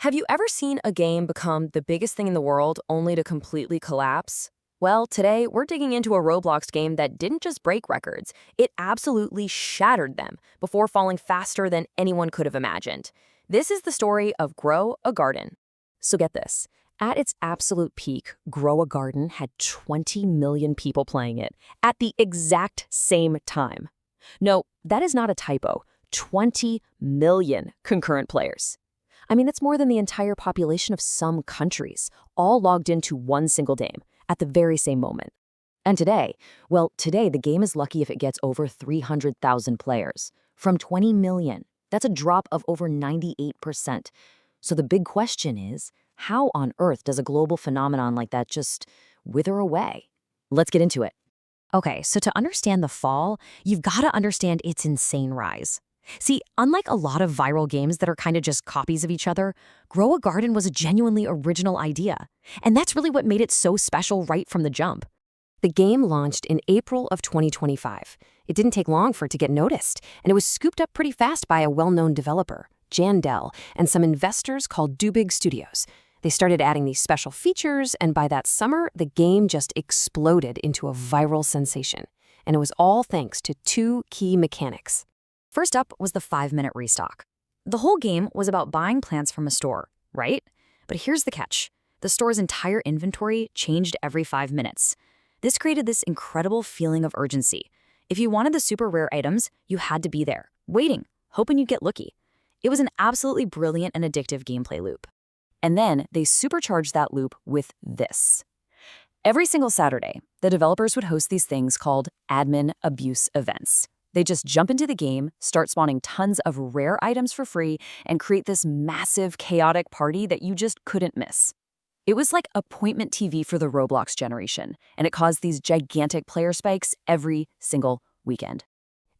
Have you ever seen a game become the biggest thing in the world only to completely collapse? Well, today we're digging into a Roblox game that didn't just break records, it absolutely shattered them before falling faster than anyone could have imagined. This is the story of Grow a Garden. So get this. At its absolute peak, Grow a Garden had 20 million people playing it at the exact same time. No, that is not a typo. 20 million concurrent players. I mean, that's more than the entire population of some countries, all logged into one single game at the very same moment. And today the game is lucky if it gets over 300,000 players. From 20 million, that's a drop of over 98%. So the big question is, how on earth does a global phenomenon like that just wither away? Let's get into it. Okay, so to understand the fall, you've got to understand its insane rise. See, unlike a lot of viral games that are kind of just copies of each other, Grow a Garden was a genuinely original idea. And that's really what made it so special right from the jump. The game launched in April of 2025. It didn't take long for it to get noticed, and it was scooped up pretty fast by a well-known developer, Jandel, and some investors called Dubig Studios. They started adding these special features, and by that summer, the game just exploded into a viral sensation. And it was all thanks to two key mechanics. First up was the 5-minute restock. The whole game was about buying plants from a store, right? But here's the catch. The store's entire inventory changed every 5 minutes. This created this incredible feeling of urgency. If you wanted the super rare items, you had to be there, waiting, hoping you'd get lucky. It was an absolutely brilliant and addictive gameplay loop. And then they supercharged that loop with this. Every single Saturday, the developers would host these things called admin abuse events. They just jump into the game, start spawning tons of rare items for free, and create this massive, chaotic party that you just couldn't miss. It was like appointment TV for the Roblox generation, and it caused these gigantic player spikes every single weekend.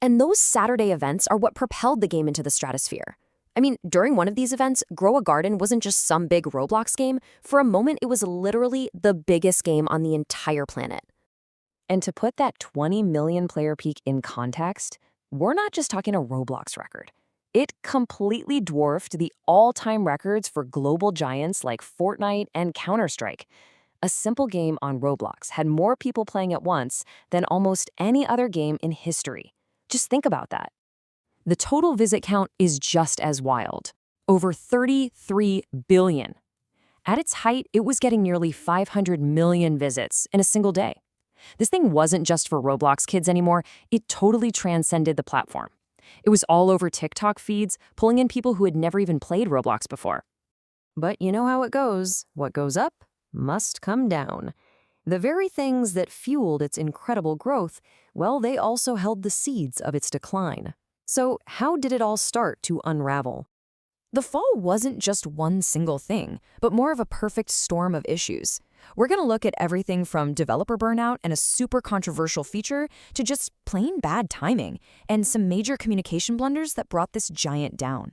And those Saturday events are what propelled the game into the stratosphere. I mean, during one of these events, Grow a Garden wasn't just some big Roblox game. For a moment, it was literally the biggest game on the entire planet. And to put that 20 million player peak in context, we're not just talking a Roblox record. It completely dwarfed the all-time records for global giants like Fortnite and Counter-Strike. A simple game on Roblox had more people playing at once than almost any other game in history. Just think about that. The total visit count is just as wild. Over 33 billion. At its height, it was getting nearly 500 million visits in a single day. This thing wasn't just for Roblox kids anymore, it totally transcended the platform. It was all over TikTok feeds, pulling in people who had never even played Roblox before. But you know how it goes. What goes up must come down. The very things that fueled its incredible growth, well, they also held the seeds of its decline. So how did it all start to unravel? The fall wasn't just one single thing, but more of a perfect storm of issues. We're going to look at everything from developer burnout and a super controversial feature to just plain bad timing and some major communication blunders that brought this giant down.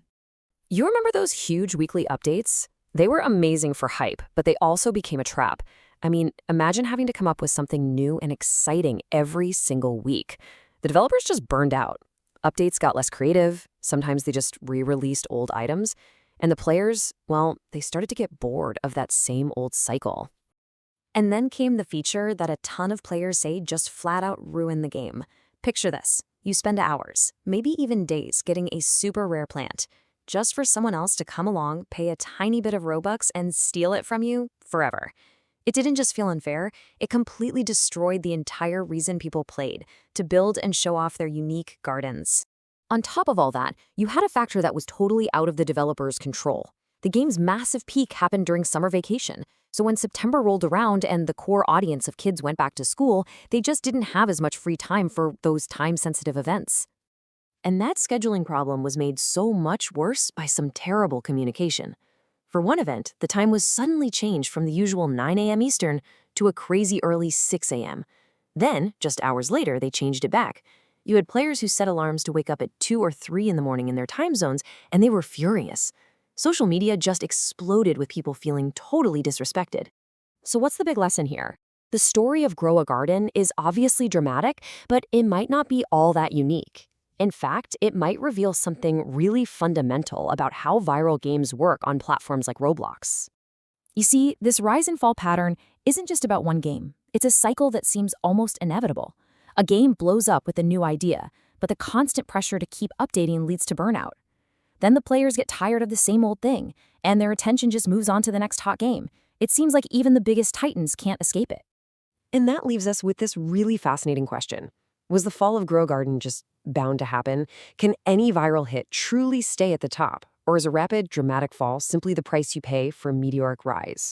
You remember those huge weekly updates? They were amazing for hype, but they also became a trap. I mean, imagine having to come up with something new and exciting every single week. The developers just burned out. Updates got less creative, sometimes they just re-released old items, and the players, well, they started to get bored of that same old cycle. And then came the feature that a ton of players say just flat out ruined the game. Picture this. You spend hours, maybe even days, getting a super rare plant, just for someone else to come along, pay a tiny bit of Robux, and steal it from you forever. It didn't just feel unfair, it completely destroyed the entire reason people played, to build and show off their unique gardens. On top of all that, you had a factor that was totally out of the developer's control. The game's massive peak happened during summer vacation, so when September rolled around and the core audience of kids went back to school, they just didn't have as much free time for those time-sensitive events. And that scheduling problem was made so much worse by some terrible communication. For one event, the time was suddenly changed from the usual 9 a.m. Eastern to a crazy early 6 a.m. Then, just hours later, they changed it back. You had players who set alarms to wake up at 2 or 3 in the morning in their time zones, and they were furious. Social media just exploded with people feeling totally disrespected. So what's the big lesson here? The story of Grow a Garden is obviously dramatic, but it might not be all that unique. In fact, it might reveal something really fundamental about how viral games work on platforms like Roblox. You see, this rise and fall pattern isn't just about one game. It's a cycle that seems almost inevitable. A game blows up with a new idea, but the constant pressure to keep updating leads to burnout. Then the players get tired of the same old thing, and their attention just moves on to the next hot game. It seems like even the biggest titans can't escape it. And that leaves us with this really fascinating question. Was the fall of Grow a Garden just bound to happen? Can any viral hit truly stay at the top? Or is a rapid, dramatic fall simply the price you pay for a meteoric rise?